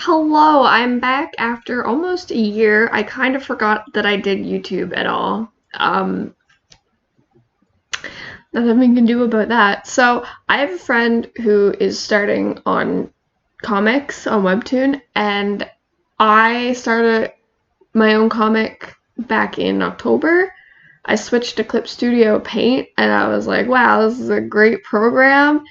Hello, I'm back after almost a year. I kind of forgot that I did YouTube at all. Nothing we can do about that. So I have a friend who is starting on comics on Webtoon, and I started my own comic back in October. I switched to Clip Studio Paint, and I was like, wow, this is a great program.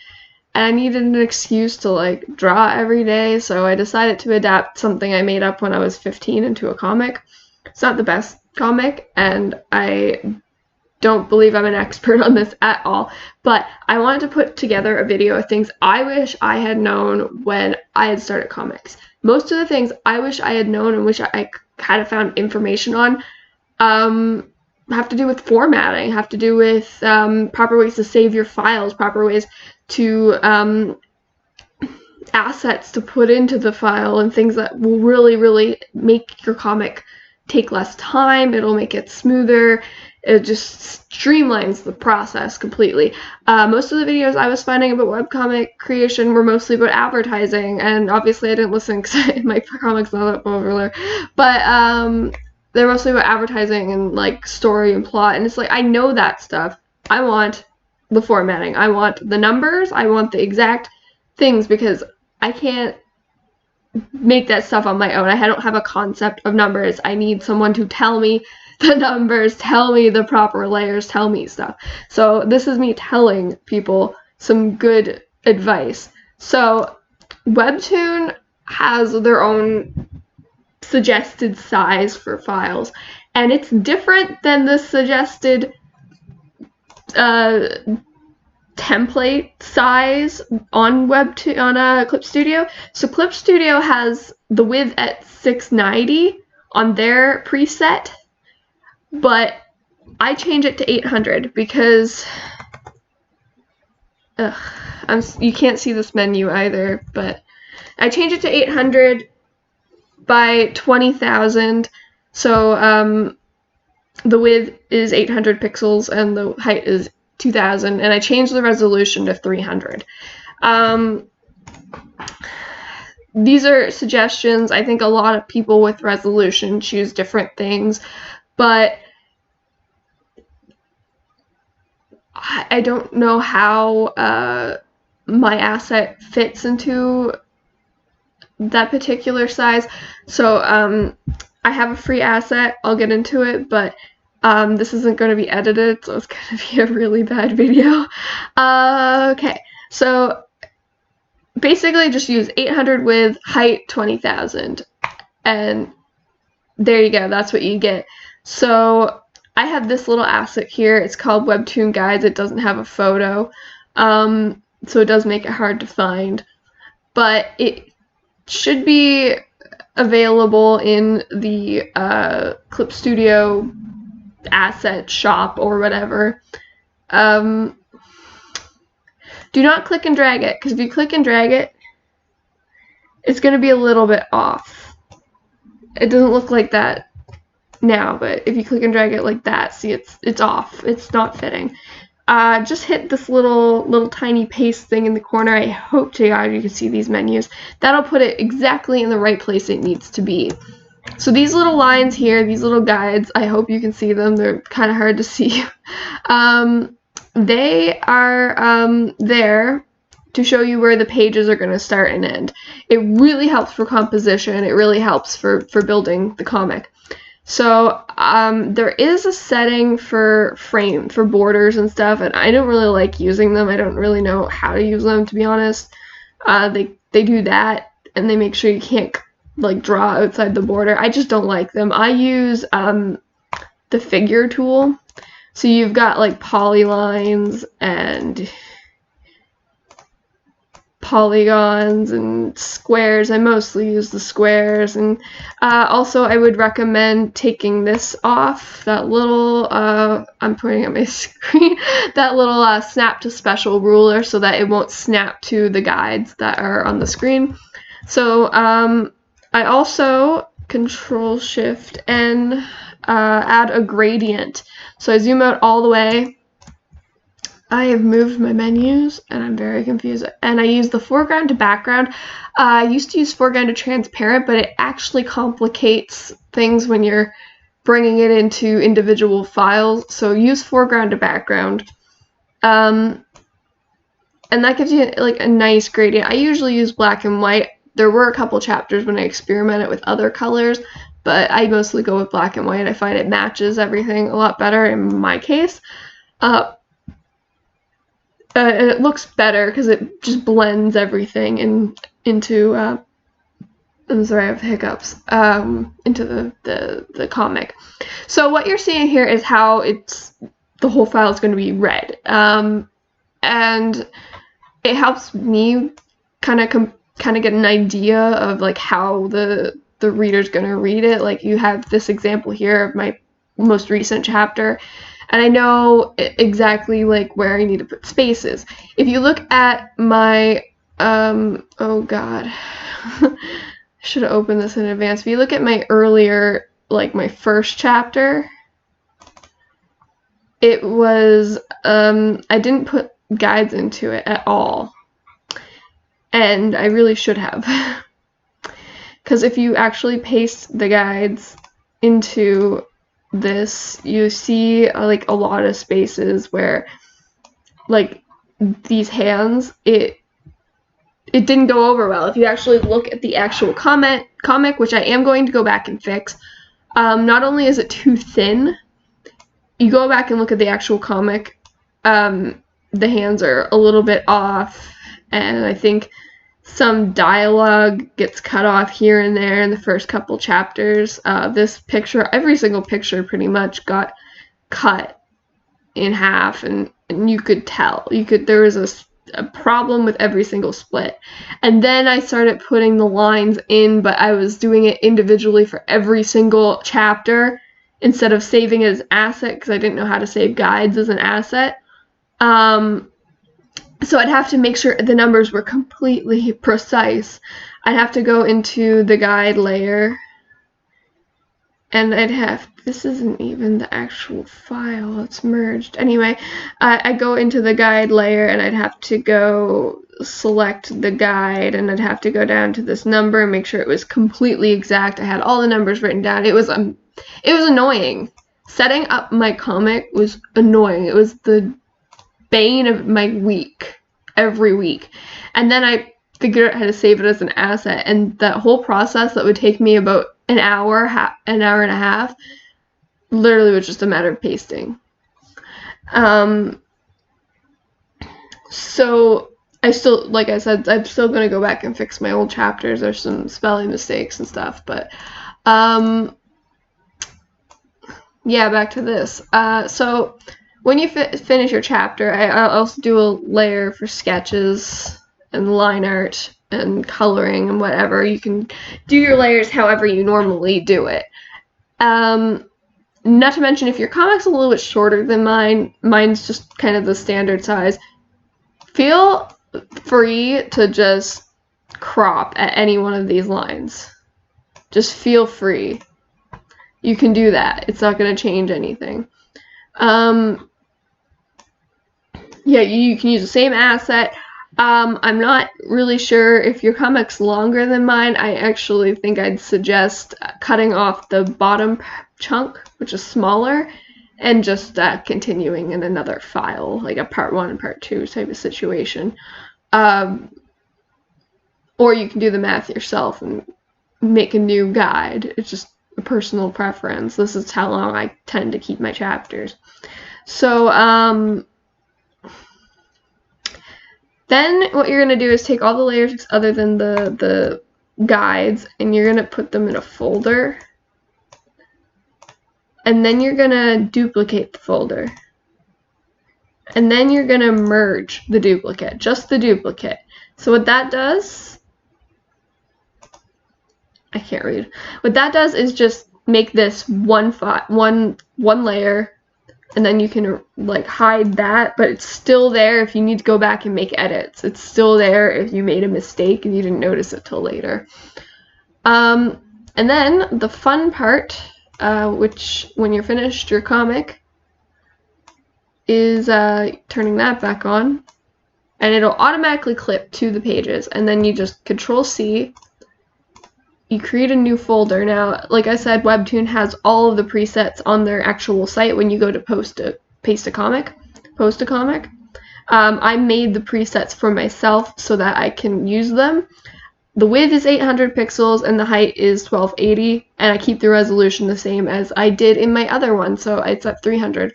And I needed an excuse to like draw every day, so I decided to adapt something I made up when I was 15 into a comic. It's not the best comic, and I don't believe I'm an expert on this at all, but I wanted to put together a video of things I wish I had known when I had started comics. Most of the things I wish I had known and wish I kind of found information on have to do with formatting, have to do with proper ways to save your files, proper ways to assets to put into the file, and things that will really make your comic take less time. It'll make it smoother. It just streamlines the process completely. Most of the videos I was finding about webcomic creation were mostly about advertising, and obviously I didn't listen because my comic's not that popular, but they're mostly about advertising and like story and plot, and it's like, I know that stuff. I want the formatting. I want the numbers. I want the exact things, because I can't make that stuff on my own. I don't have a concept of numbers. I need someone to tell me the numbers, tell me the proper layers, tell me stuff. So this is me telling people some good advice. So Webtoon has their own suggested size for files, and it's different than the suggested template size on Webtoon, on Clip Studio. So Clip Studio has the width at 690 on their preset, but I change it to 800 because you can't see this menu either, but I change it to 800 by 20,000. So the width is 800 pixels and the height is 2000, and I changed the resolution to 300. These are suggestions. I think a lot of people with resolution choose different things, but I don't know how my asset fits into that particular size. So I have a free asset. I'll get into it, but this isn't going to be edited, so it's going to be a really bad video. Okay, so basically just use 800 width, height 20,000, and there you go. That's what you get. So I have this little asset here. It's called Webtoon Guides. It doesn't have a photo, so it does make it hard to find, but it should be available in the Clip Studio asset shop or whatever. Do not click and drag it, because if you click and drag it, it's going to be a little bit off. It doesn't look like that now, but if you click and drag it like that, see, it's off. It's not fitting. Just hit this little tiny paste thing in the corner. I hope to God you can see these menus. That'll put it exactly in the right place it needs to be. So these little lines here, these little guides, I hope you can see them. They're kind of hard to see. They are there to show you where the pages are going to start and end. It really helps for composition. It really helps for building the comic. So there is a setting for borders and stuff, and I don't really like using them. I don't really know how to use them, to be honest. They do that, and they make sure you can't like draw outside the border. I just don't like them. I use the figure tool. So you've got like polylines and polygons and squares. I mostly use the squares, and also I would recommend taking this off, that little I'm pointing at my screen, that little snap to special ruler, so that it won't snap to the guides that are on the screen. So I also Control Shift and add a gradient. So I zoom out all the way, I have moved my menus and I'm very confused. And I use the foreground to background. I used to use foreground to transparent, but it actually complicates things when you're bringing it into individual files. So use foreground to background. And that gives you like a nice gradient. I usually use black and white. There were a couple chapters when I experimented with other colors, but I mostly go with black and white. I find it matches everything a lot better in my case. And it looks better because it just blends everything into I'm sorry, I have hiccups, into the comic. So what you're seeing here is how the whole file is going to be read. And it helps me kind of get an idea of like how the reader's going to read it. Like you have this example here of my most recent chapter, and I know exactly like where I need to put spaces. If you look at my oh god, I should have opened this in advance. If you look at my earlier, like my first chapter, it was I didn't put guides into it at all, and I really should have, because if you actually paste the guides into this, you see like a lot of spaces where like these hands, it didn't go over well. If you actually look at the actual comic, which I am going to go back and fix, not only is it too thin, you go back and look at the actual comic, the hands are a little bit off, and I think some dialogue gets cut off here and there in the first couple chapters. This picture, every single picture pretty much got cut in half, and you could tell. There was a problem with every single split. And then I started putting the lines in, but I was doing it individually for every single chapter instead of saving it as asset, because I didn't know how to save guides as an asset. So I'd have to make sure the numbers were completely precise. I'd have to go into the guide layer, and this isn't even the actual file, it's merged. Anyway, I go into the guide layer, and I'd have to go select the guide, and I'd have to go down to this number and make sure it was completely exact. I had all the numbers written down. It was annoying. Setting up my comic was annoying. It was the bane of my week, every week. And then I figured out how to save it as an asset, and that whole process that would take me about an hour and a half literally was just a matter of pasting. So I still, like I said, I'm still going to go back and fix my old chapters. There's some spelling mistakes and stuff, but yeah, back to this. So when you finish your chapter, I'll also do a layer for sketches and line art and coloring and whatever. You can do your layers however you normally do it. Not to mention, if your comic's a little bit shorter than mine's just kind of the standard size, feel free to just crop at any one of these lines. Just feel free. You can do that. It's not going to change anything. Yeah, you can use the same asset. I'm not really sure if your comic's longer than mine. I actually think I'd suggest cutting off the bottom chunk, which is smaller, and just continuing in another file, like a part 1 and part 2 type of situation. Or you can do the math yourself and make a new guide. It's just a personal preference. This is how long I tend to keep my chapters. So, then what you're going to do is take all the layers other than the guides, and you're going to put them in a folder. And then you're going to duplicate the folder. And then you're going to merge the duplicate, just the duplicate. So what that does, I can't read. What that does is just make this one layer, and then you can like hide that, but it's still there if you need to go back and make edits. It's still there if you made a mistake and you didn't notice it till later. And then the fun part, which when you're finished your comic, is turning that back on, and it'll automatically clip to the pages, and then you just Control-C, you create a new folder. Now, like I said, Webtoon has all of the presets on their actual site when you go to post a comic. I made the presets for myself so that I can use them. The width is 800 pixels and the height is 1280, and I keep the resolution the same as I did in my other one, so it's at 300.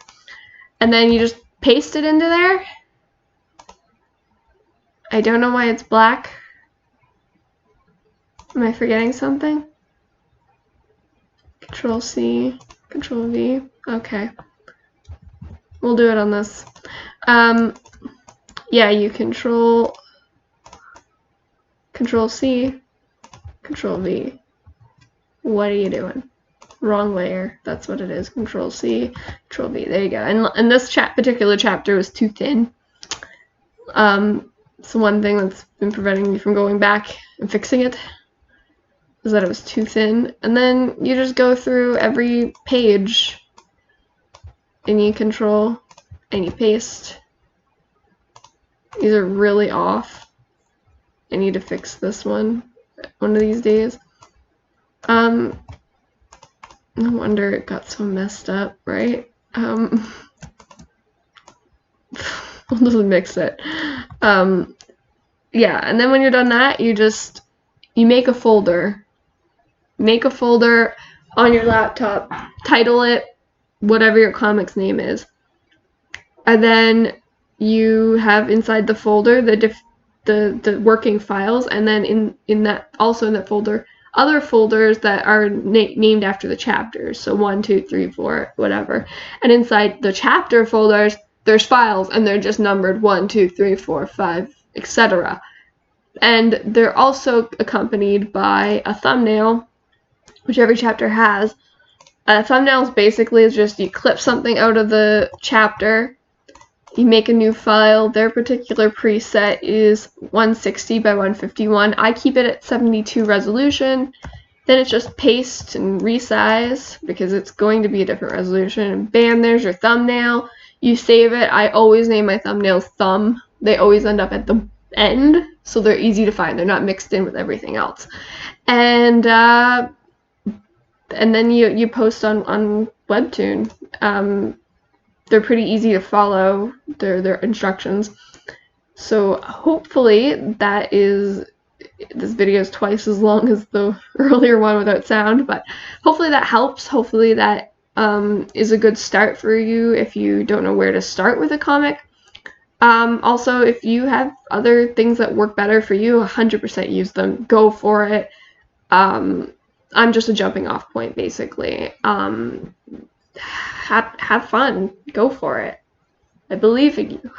And then you just paste it into there. I don't know why it's black. Am I forgetting something? Control-C, Control-V. Okay. We'll do it on this. Yeah, you Control-C, Control-V. What are you doing? Wrong layer. That's what it is. Control-C, Control-V. There you go. And this particular chapter was too thin. So one thing that's been preventing me from going back and fixing it is that it was too thin. And then you just go through every page and you control and you paste. These are really off. I need to fix this one of these days. No wonder it got so messed up, right? We'll just mix it. Yeah, and then when you're done that, you make a folder. Make a folder on your laptop, title it whatever your comic's name is. And then you have inside the folder the working files, and then in that folder other folders that are named after the chapters, so 1, 2, 3, 4, whatever. And inside the chapter folders there's files, and they're just numbered 1, 2, 3, 4, 5, etc. And they're also accompanied by a thumbnail, which every chapter has. Thumbnails basically is just you clip something out of the chapter, you make a new file. Their particular preset is 160 by 151. I keep it at 72 resolution. Then it's just paste and resize because it's going to be a different resolution. And bam, there's your thumbnail. You save it. I always name my thumbnails Thumb. They always end up at the end, so they're easy to find. They're not mixed in with everything else. And then you post on Webtoon. They're pretty easy to follow, their instructions. So hopefully this video is twice as long as the earlier one without sound, but hopefully that helps. Hopefully that is a good start for you if you don't know where to start with a comic. Also, if you have other things that work better for you, 100% use them. Go for it. I'm just a jumping off point, basically. Have fun. Go for it. I believe in you.